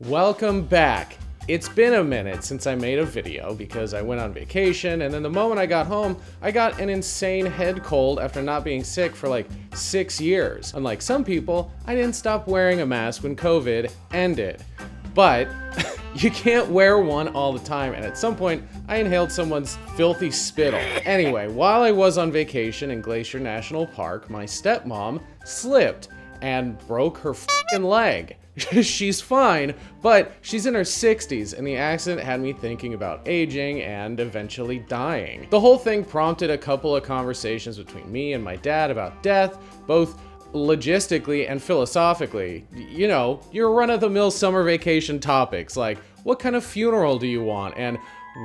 Welcome back. It's been a minute since I made a video because I went on vacation, and then the moment I got home, I got an insane head cold after not being sick for like 6 years. Unlike some people, I didn't stop wearing a mask when COVID ended. But you can't wear one all the time, and at some point, I inhaled someone's filthy spittle. Anyway, while I was on vacation in Glacier National Park, my stepmom slipped and broke her f***ing leg. She's fine, but she's in her 60s, and the accident had me thinking about aging and eventually dying. The whole thing prompted a couple of conversations between me and my dad about death, both logistically and philosophically. You know, your run-of-the-mill summer vacation topics, like what kind of funeral do you want, and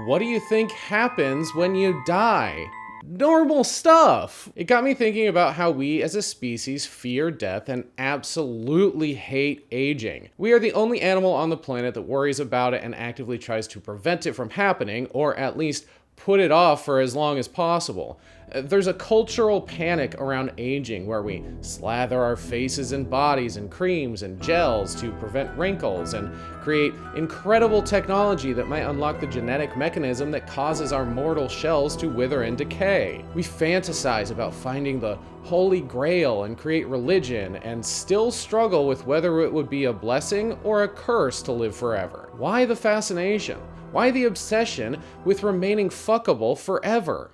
what do you think happens when you die? Normal stuff. It got me thinking about how we as a species fear death and absolutely hate aging. We are the only animal on the planet that worries about it and actively tries to prevent it from happening, or at least put it off for as long as possible. There's a cultural panic around aging where we slather our faces and bodies in creams and gels to prevent wrinkles and create incredible technology that might unlock the genetic mechanism that causes our mortal shells to wither and decay. We fantasize about finding the holy grail and create religion and still struggle with whether it would be a blessing or a curse to live forever. Why the fascination? Why the obsession with remaining fuckable forever?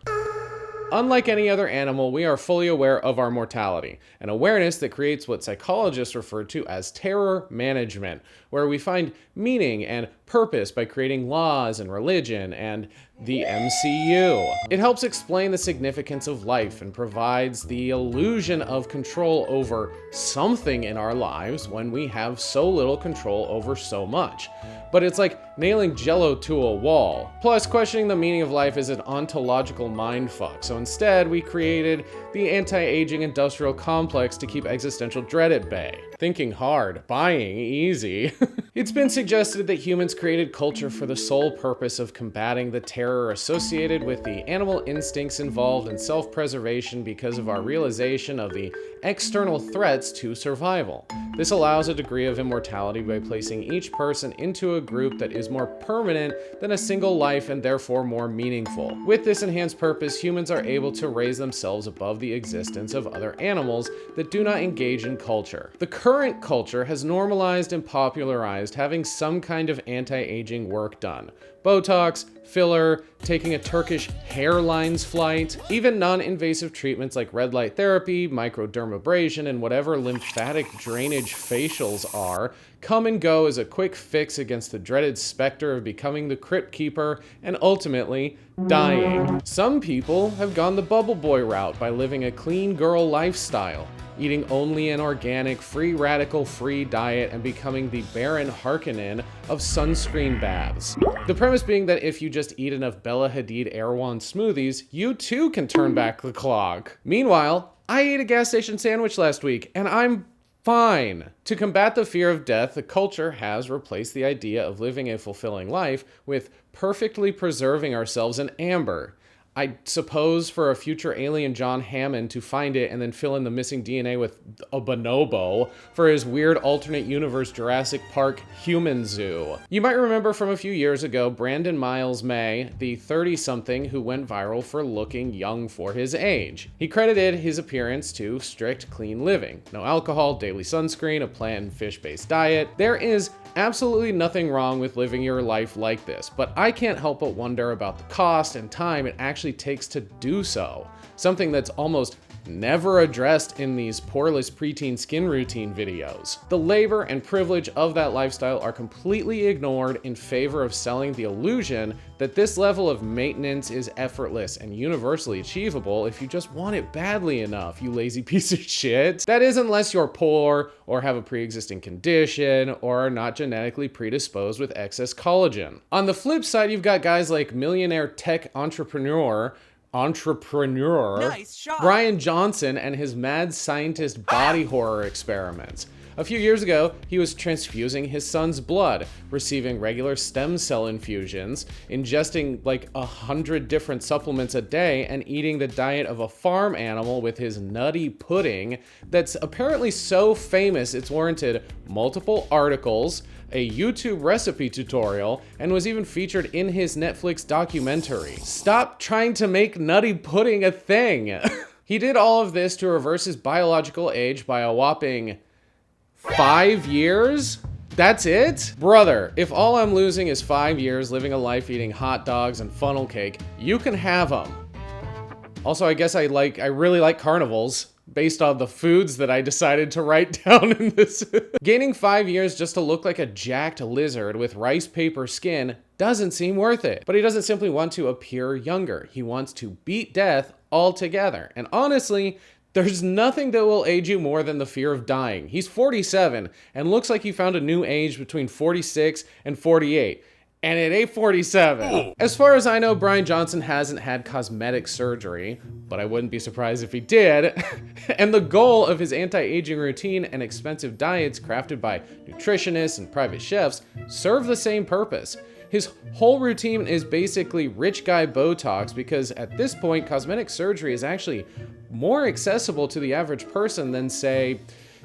Unlike any other animal, we are fully aware of our mortality, an awareness that creates what psychologists refer to as terror management, where we find meaning and purpose by creating laws and religion and the MCU. It helps explain the significance of life and provides the illusion of control over something in our lives when we have so little control over so much. But it's like nailing Jello to a wall. Plus, questioning the meaning of life is an ontological mindfuck, so instead we created the anti-aging industrial complex to keep existential dread at bay. Thinking hard, buying easy. It's been suggested that humans created culture for the sole purpose of combating the terror associated with the animal instincts involved in self-preservation because of our realization of the external threats to survival. This allows a degree of immortality by placing each person into a group that is more permanent than a single life and therefore more meaningful. With this enhanced purpose, humans are able to raise themselves above the existence of other animals that do not engage in culture. The current culture has normalized and popularized having some kind of anti-aging work done. Botox, filler, taking a Turkish hairlines flight, even non-invasive treatments like red light therapy, microdermabrasion, and whatever lymphatic drainage facials are, come and go as a quick fix against the dreaded specter of becoming the crypt keeper and ultimately dying. Some people have gone the bubble boy route by living a clean girl lifestyle, eating only an organic, free radical free diet and becoming the Baron Harkonnen of sunscreen baths. The premise being that if you just eat enough Bella Hadid Erewhon smoothies, you too can turn back the clock. Meanwhile, I ate a gas station sandwich last week and I'm fine. To combat the fear of death, the culture has replaced the idea of living a fulfilling life with perfectly preserving ourselves in amber. I suppose for a future alien John Hammond to find it and then fill in the missing DNA with a bonobo for his weird alternate universe Jurassic Park human zoo. You might remember from a few years ago, Brandon Miles May, the 30-something who went viral for looking young for his age. He credited his appearance to strict clean living. No alcohol, daily sunscreen, a plant and fish-based diet. There is absolutely nothing wrong with living your life like this, but I can't help but wonder about the cost and time it actually takes to do so. Something that's almost never addressed in these poreless preteen skin routine videos. The labor and privilege of that lifestyle are completely ignored in favor of selling the illusion that this level of maintenance is effortless and universally achievable if you just want it badly enough, you lazy piece of shit. That is, unless you're poor or have a pre-existing condition or are not genetically predisposed with excess collagen. On the flip side, you've got guys like millionaire tech entrepreneur Nice shot. Brian Johnson and his mad scientist body horror experiments. A few years ago, he was transfusing his son's blood, receiving regular stem cell infusions, ingesting like 100 different supplements a day, and eating the diet of a farm animal with his nutty pudding that's apparently so famous it's warranted multiple articles, a YouTube recipe tutorial, and was even featured in his Netflix documentary. Stop trying to make nutty pudding a thing. He did all of this to reverse his biological age by a whopping 5 years? That's it? Brother, if all I'm losing is 5 years living a life eating hot dogs and funnel cake, you can have them. Also, I guess I really like carnivals, based on the foods that I decided to write down in this. Gaining 5 years just to look like a jacked lizard with rice paper skin doesn't seem worth it. But he doesn't simply want to appear younger. He wants to beat death altogether. And honestly, there's nothing that will age you more than the fear of dying. He's 47 and looks like he found a new age between 46 and 48. And it ain't 47. As far as I know, Brian Johnson hasn't had cosmetic surgery, but I wouldn't be surprised if he did. And the goal of his anti-aging routine and expensive diets crafted by nutritionists and private chefs serve the same purpose. His whole routine is basically rich guy Botox because at this point, cosmetic surgery is actually more accessible to the average person than, say,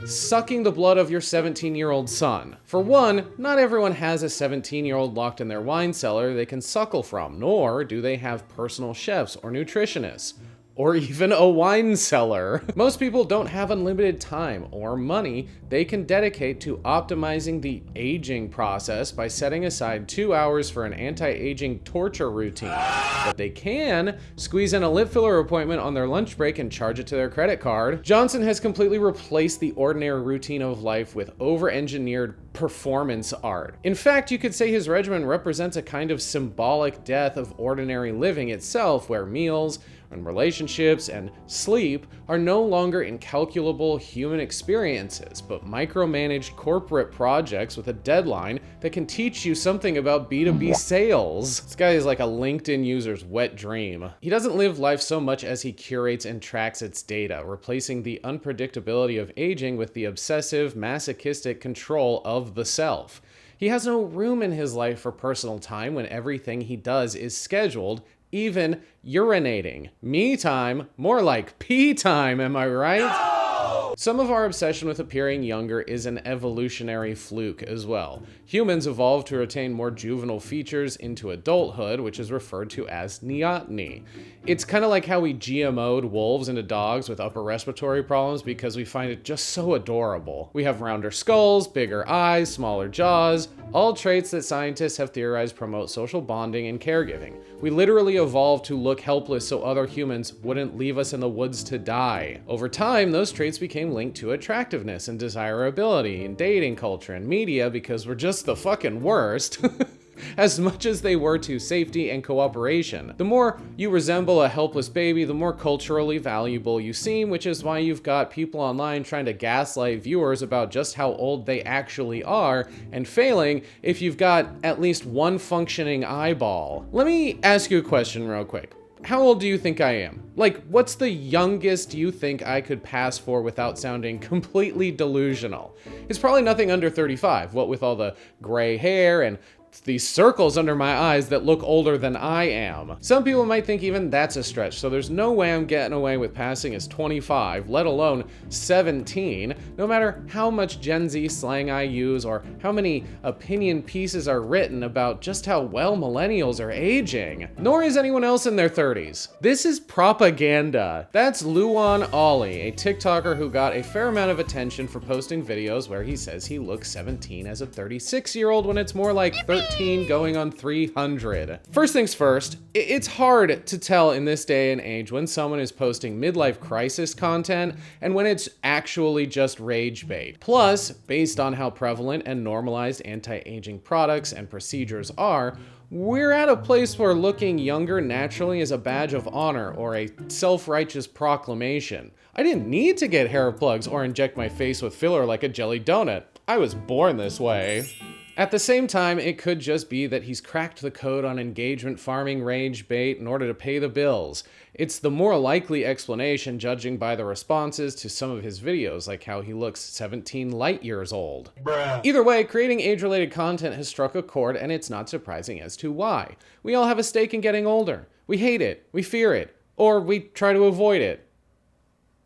sucking the blood of your 17-year-old son. For one, not everyone has a 17-year-old locked in their wine cellar they can suckle from, nor do they have personal chefs or nutritionists, or even a wine cellar. Most people don't have unlimited time or money they can dedicate to optimizing the aging process by setting aside 2 hours for an anti-aging torture routine. But they can squeeze in a lip filler appointment on their lunch break and charge it to their credit card. Johnson has completely replaced the ordinary routine of life with over-engineered performance art. In fact, you could say his regimen represents a kind of symbolic death of ordinary living itself, where meals and relationships and sleep are no longer incalculable human experiences, but micromanaged corporate projects with a deadline that can teach you something about B2B sales. This guy is like a LinkedIn user's wet dream. He doesn't live life so much as he curates and tracks its data, replacing the unpredictability of aging with the obsessive, masochistic control of the self. He has no room in his life for personal time when everything he does is scheduled, even urinating. Me time, more like pee time, am I right? No! Some of our obsession with appearing younger is an evolutionary fluke as well. Humans evolved to retain more juvenile features into adulthood, which is referred to as neoteny. It's kind of like how we GMO'd wolves into dogs with upper respiratory problems because we find it just so adorable. We have rounder skulls, bigger eyes, smaller jaws, all traits that scientists have theorized promote social bonding and caregiving. We literally evolved to look helpless so other humans wouldn't leave us in the woods to die. Over time, those traits became linked to attractiveness and desirability in dating culture and media because we're just the fucking worst. As much as they were to safety and cooperation. The more you resemble a helpless baby, the more culturally valuable you seem, which is why you've got people online trying to gaslight viewers about just how old they actually are, and failing if you've got at least one functioning eyeball. Let me ask you a question real quick. How old do you think I am? Like, what's the youngest you think I could pass for without sounding completely delusional? It's probably nothing under 35, what with all the gray hair and these circles under my eyes that look older than I am. Some people might think even that's a stretch, so there's no way I'm getting away with passing as 25, let alone 17, no matter how much Gen Z slang I use or how many opinion pieces are written about just how well millennials are aging. Nor is anyone else in their 30s. This is propaganda. That's Luan Ollie, a TikToker who got a fair amount of attention for posting videos where he says he looks 17 as a 36-year-old when it's more like 13 going on 300. First things first, it's hard to tell in this day and age when someone is posting midlife crisis content and when it's actually just rage bait. Plus, based on how prevalent and normalized anti-aging products and procedures are, we're at a place where looking younger naturally is a badge of honor or a self-righteous proclamation. I didn't need to get hair plugs or inject my face with filler like a jelly donut. I was born this way. At the same time, it could just be that he's cracked the code on engagement farming rage bait in order to pay the bills. It's the more likely explanation, judging by the responses to some of his videos, like how he looks 17 light years old. Bruh. Either way, creating age-related content has struck a chord, and it's not surprising as to why. We all have a stake in getting older. We hate it, we fear it, or we try to avoid it.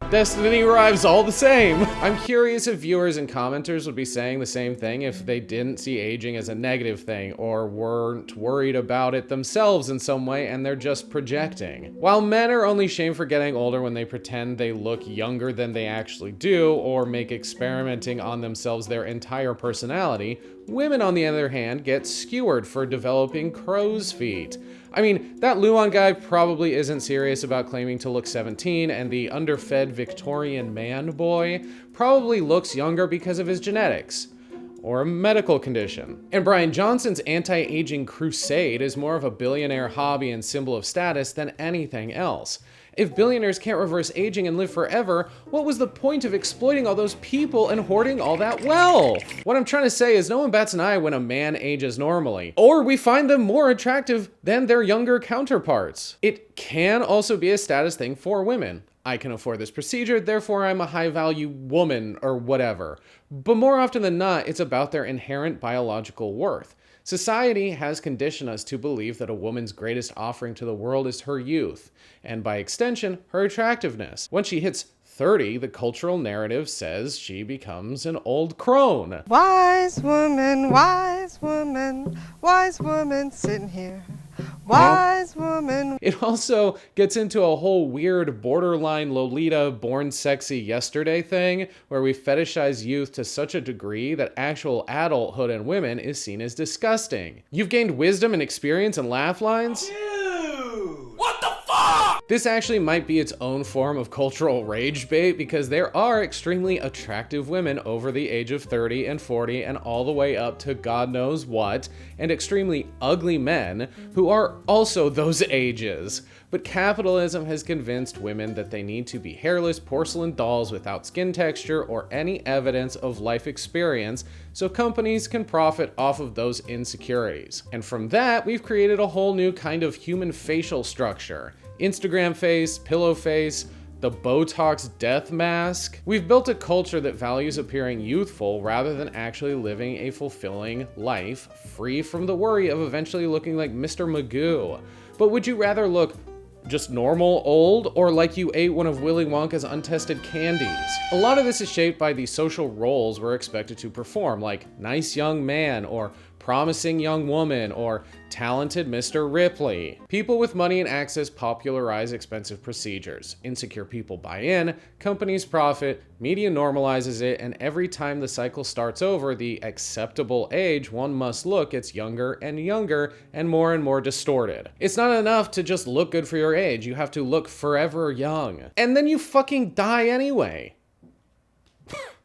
Destiny arrives all the same. I'm curious if viewers and commenters would be saying the same thing if they didn't see aging as a negative thing or weren't worried about it themselves in some way and they're just projecting. While men are only shamed for getting older when they pretend they look younger than they actually do or make experimenting on themselves their entire personality, women on the other hand get skewered for developing crow's feet. I mean, that Luan guy probably isn't serious about claiming to look 17, and the underfed Victorian man boy probably looks younger because of his genetics. Or a medical condition. And Brian Johnson's anti-aging crusade is more of a billionaire hobby and symbol of status than anything else. If billionaires can't reverse aging and live forever, what was the point of exploiting all those people and hoarding all that wealth? What I'm trying to say is no one bats an eye when a man ages normally, or we find them more attractive than their younger counterparts. It can also be a status thing for women. I can afford this procedure, therefore I'm a high-value woman or whatever. But more often than not, it's about their inherent biological worth. Society has conditioned us to believe that a woman's greatest offering to the world is her youth, and by extension, her attractiveness. Once she hits 30, the cultural narrative says she becomes an old crone. Wise woman, sitting here. Wise woman. It also gets into a whole weird borderline Lolita born sexy yesterday thing where we fetishize youth to such a degree that actual adulthood in women is seen as disgusting. You've gained wisdom and experience and laugh lines? Dude, what the fuck? This actually might be its own form of cultural rage bait because there are extremely attractive women over the age of 30 and 40 and all the way up to God knows what, and extremely ugly men who are also those ages. But capitalism has convinced women that they need to be hairless porcelain dolls without skin texture or any evidence of life experience so companies can profit off of those insecurities. And from that, we've created a whole new kind of human facial structure. Instagram face, pillow face, the Botox death mask. We've built a culture that values appearing youthful rather than actually living a fulfilling life, free from the worry of eventually looking like Mr. Magoo. But would you rather look just normal old or like you ate one of Willy Wonka's untested candies? A lot of this is shaped by the social roles we're expected to perform, like nice young man or promising young woman or talented Mr. Ripley. People with money and access popularize expensive procedures. Insecure people buy in, companies profit, media normalizes it, and every time the cycle starts over, the acceptable age one must look gets younger and younger and more distorted. It's not enough to just look good for your age, you have to look forever young. And then you fucking die anyway.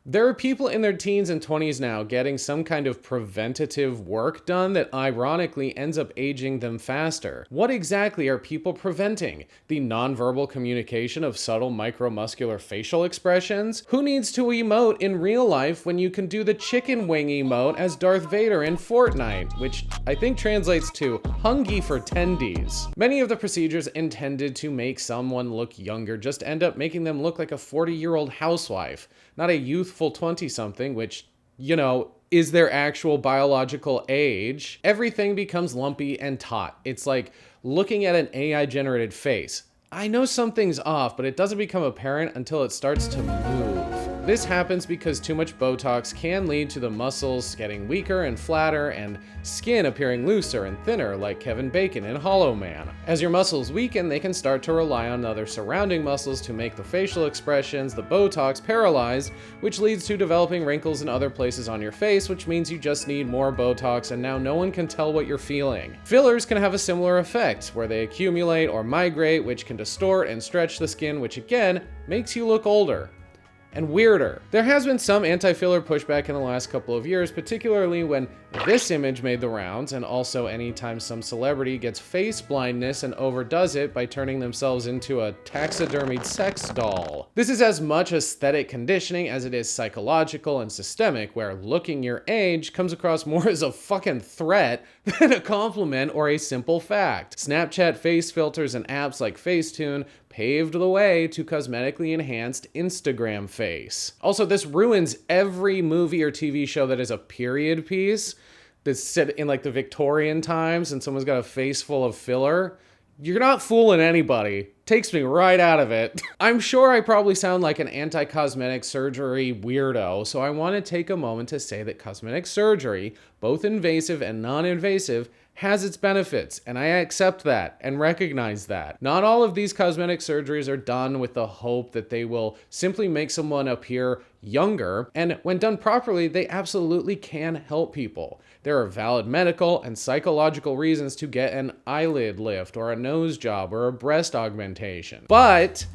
There are people in their teens and 20s now getting some kind of preventative work done that ironically ends up aging them faster. What exactly are people preventing? The nonverbal communication of subtle micromuscular facial expressions? Who needs to emote in real life when you can do the chicken wing emote as Darth Vader in Fortnite, which I think translates to hungy for tendies. Many of the procedures intended to make someone look younger just end up making them look like a 40-year-old housewife, not a youthful 20-something, which, you know, is their actual biological age. Everything becomes lumpy and taut. It's like looking at an AI-generated face. I know something's off, but it doesn't become apparent until it starts to move. This happens because too much Botox can lead to the muscles getting weaker and flatter and skin appearing looser and thinner like Kevin Bacon in Hollow Man. As your muscles weaken, they can start to rely on other surrounding muscles to make the facial expressions, the Botox, paralyzed, which leads to developing wrinkles in other places on your face, which means you just need more Botox and now no one can tell what you're feeling. Fillers can have a similar effect, where they accumulate or migrate, which can distort and stretch the skin, which again makes you look older. and weirder. There has been some anti-filler pushback in the last couple of years, particularly when this image made the rounds, and also anytime some celebrity gets face blindness and overdoes it by turning themselves into a taxidermied sex doll. This is as much aesthetic conditioning as it is psychological and systemic, where looking your age comes across more as a fucking threat than a compliment or a simple fact. Snapchat face filters and apps like Facetune paved the way to cosmetically enhanced Instagram face. Also, this ruins every movie or TV show that is a period piece that's set in like the Victorian times and someone's got a face full of filler. You're not fooling anybody. Takes me right out of it. I'm sure I probably sound like an anti-cosmetic surgery weirdo, so I want to take a moment to say that cosmetic surgery, both invasive and non-invasive, has its benefits, and I accept that and recognize that. Not all of these cosmetic surgeries are done with the hope that they will simply make someone appear younger, and when done properly, they absolutely can help people. There are valid medical and psychological reasons to get an eyelid lift or a nose job or a breast augmentation. But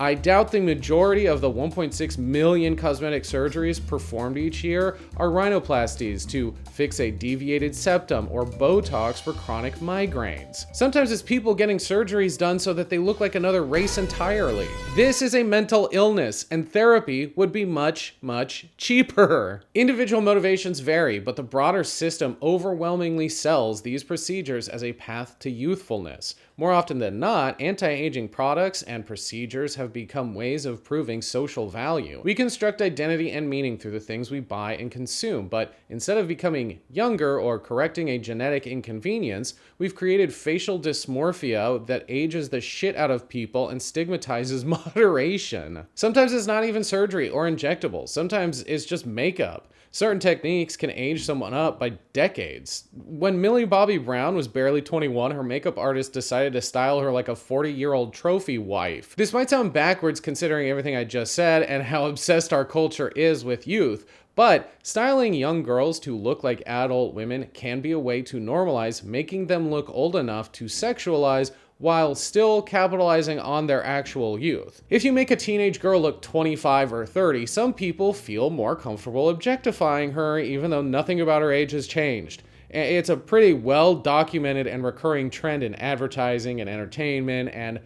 I doubt the majority of the 1.6 million cosmetic surgeries performed each year are rhinoplasties to fix a deviated septum or Botox for chronic migraines. Sometimes it's people getting surgeries done so that they look like another race entirely. This is a mental illness, and therapy would be much, much cheaper. Individual motivations vary, but the broader system overwhelmingly sells these procedures as a path to youthfulness. More often than not, anti-aging products and procedures have become ways of proving social value. We construct identity and meaning through the things we buy and consume, but instead of becoming younger or correcting a genetic inconvenience, we've created facial dysmorphia that ages the shit out of people and stigmatizes moderation. Sometimes it's not even surgery or injectables. Sometimes it's just makeup. Certain techniques can age someone up by decades. When Millie Bobby Brown was barely 21, her makeup artist decided to style her like a 40-year-old trophy wife. This might sound backwards considering everything I just said and how obsessed our culture is with youth, but styling young girls to look like adult women can be a way to normalize making them look old enough to sexualize while still capitalizing on their actual youth. If you make a teenage girl look 25 or 30, some people feel more comfortable objectifying her even though nothing about her age has changed. It's a pretty well-documented and recurring trend in advertising and entertainment and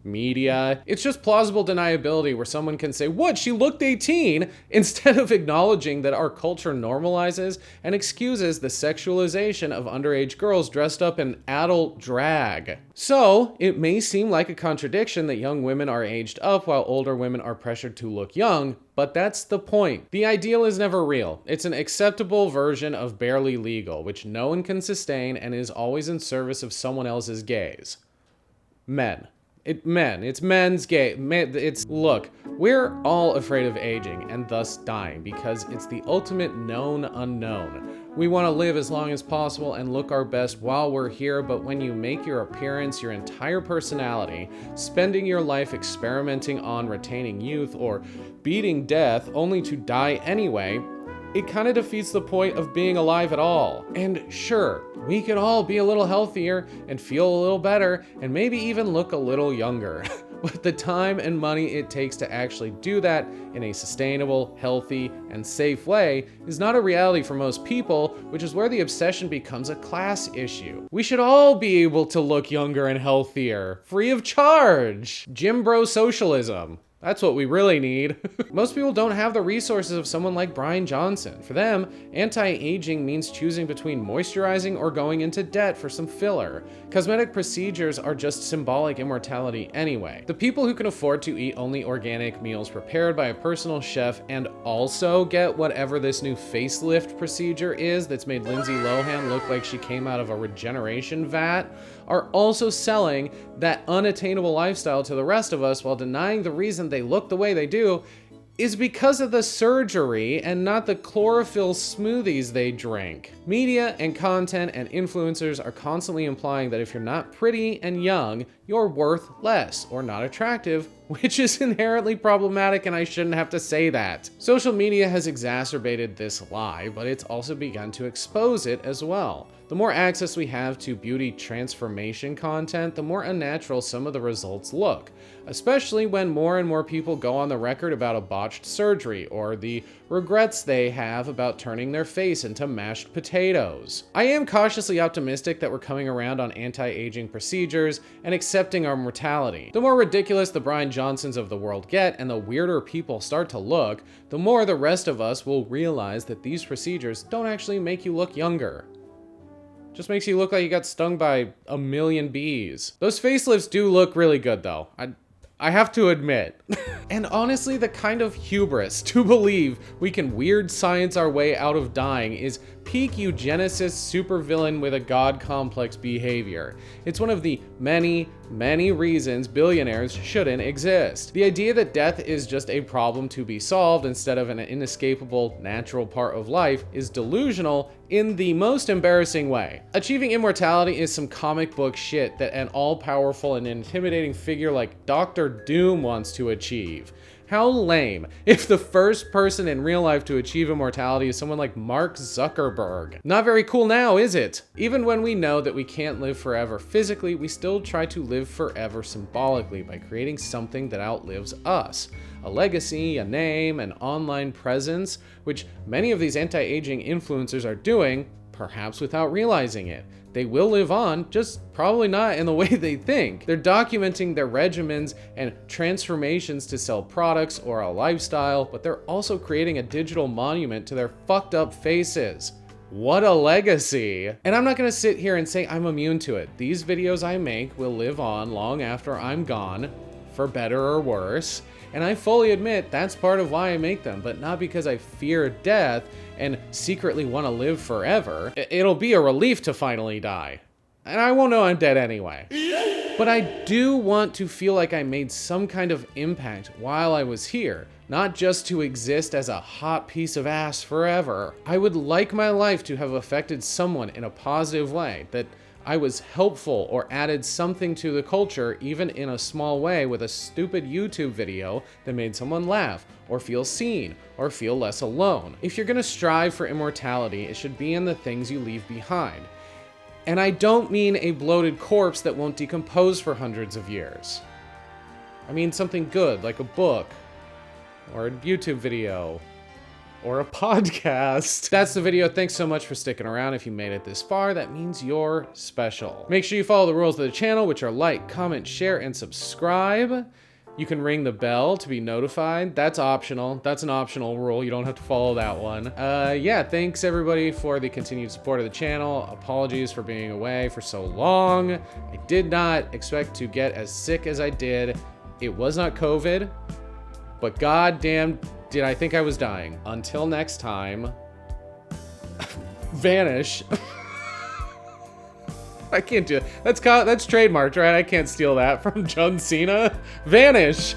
media. It's just plausible deniability where someone can say, "What? She looked 18," instead of acknowledging that our culture normalizes and excuses the sexualization of underage girls dressed up in adult drag. So, it may seem like a contradiction that young women are aged up while older women are pressured to look young, but that's the point. The ideal is never real. It's an acceptable version of barely legal, which no one can sustain and is always in service of someone else's gaze. It's men's gaze. Look, we're all afraid of aging and thus dying because it's the ultimate known unknown. We want to live as long as possible and look our best while we're here, but when you make your appearance your entire personality, spending your life experimenting on retaining youth or beating death only to die anyway, it kind of defeats the point of being alive at all. And sure, we could all be a little healthier and feel a little better and maybe even look a little younger. But the time and money it takes to actually do that in a sustainable, healthy, and safe way is not a reality for most people, which is where the obsession becomes a class issue. We should all be able to look younger and healthier, free of charge. Gym bro socialism. That's what we really need. Most people don't have the resources of someone like Brian Johnson. For them, anti-aging means choosing between moisturizing or going into debt for some filler. Cosmetic procedures are just symbolic immortality anyway. The people who can afford to eat only organic meals prepared by a personal chef and also get whatever this new facelift procedure is that's made Lindsay Lohan look like she came out of a regeneration vat are also selling that unattainable lifestyle to the rest of us while denying the reason they look the way they do is because of the surgery and not the chlorophyll smoothies they drink. Media and content and influencers are constantly implying that if you're not pretty and young, you're worth less or not attractive, which is inherently problematic, and I shouldn't have to say that. Social media has exacerbated this lie, but it's also begun to expose it as well. The more access we have to beauty transformation content, the more unnatural some of the results look, especially when more and more people go on the record about a botched surgery or the regrets they have about turning their face into mashed potatoes. I am cautiously optimistic that we're coming around on anti-aging procedures and accepting our mortality. The more ridiculous the Brian Johnsons of the world get and the weirder people start to look, the more the rest of us will realize that these procedures don't actually make you look younger. Just makes you look like you got stung by a million bees. Those facelifts do look really good though. I have to admit. And honestly, the kind of hubris to believe we can weird science our way out of dying is peak eugenicist supervillain with a god complex behavior. It's one of the many, many reasons billionaires shouldn't exist. The idea that death is just a problem to be solved instead of an inescapable natural part of life is delusional in the most embarrassing way. Achieving immortality is some comic book shit that an all-powerful and intimidating figure like Dr. Doom wants to achieve. How lame if the first person in real life to achieve immortality is someone like Mark Zuckerberg. Not very cool now, is it? Even when we know that we can't live forever physically, we still try to live forever symbolically by creating something that outlives us. A legacy, a name, an online presence, which many of these anti-aging influencers are doing, perhaps without realizing it. They will live on, just probably not in the way they think. They're documenting their regimens and transformations to sell products or a lifestyle, but they're also creating a digital monument to their fucked up faces. What a legacy. And I'm not gonna sit here and say I'm immune to it. These videos I make will live on long after I'm gone, for better or worse. And I fully admit that's part of why I make them, but not because I fear death and secretly want to live forever. It'll be a relief to finally die. And I won't know I'm dead anyway. But I do want to feel like I made some kind of impact while I was here, not just to exist as a hot piece of ass forever. I would like my life to have affected someone in a positive way, that I was helpful or added something to the culture, even in a small way, with a stupid YouTube video that made someone laugh or feel seen or feel less alone. If you're gonna strive for immortality, it should be in the things you leave behind. And I don't mean a bloated corpse that won't decompose for hundreds of years. I mean something good, like a book or a YouTube video or a podcast. That's the video. Thanks so much for sticking around. If you made it this far, that means you're special. Make sure you follow the rules of the channel, which are like, comment, share, and subscribe. You can ring the bell to be notified. That's optional. That's an optional rule. You don't have to follow that one. Yeah, thanks everybody for the continued support of the channel. Apologies for being away for so long. I did not expect to get as sick as I did. It was not COVID, but goddamn did I think I was dying. Until next time, vanish. I can't do it. That's trademarked, right? I can't steal that from John Cena. Vanish.